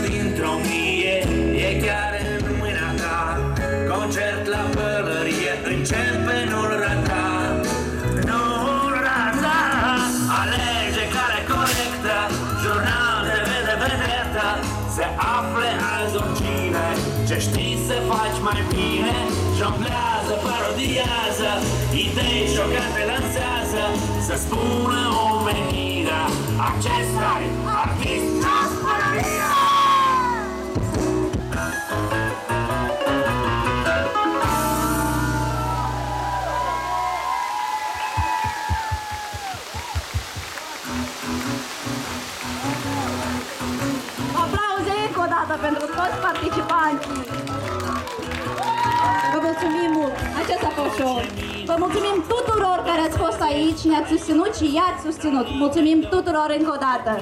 dintr-o mie e chiar în mâna ta. Concert la pălărie, începe, nu-l rata. Nu-l rata. Alege care corectă, jurnal de vedetă. Se afle azi oricine ce știi să faci mai bine. Jonglează, parodiază, idei șocante lansează. Să spună omenirea, acesta-i artist Jasperia. Aplauze încă o dată pentru toți participanții. Vă mulțumim mult! Acesta a fost show. Vă mulțumim tuturor care ați fost aici, ne-ați susținut și i-ați susținut. Mulțumim tuturor încă o dată!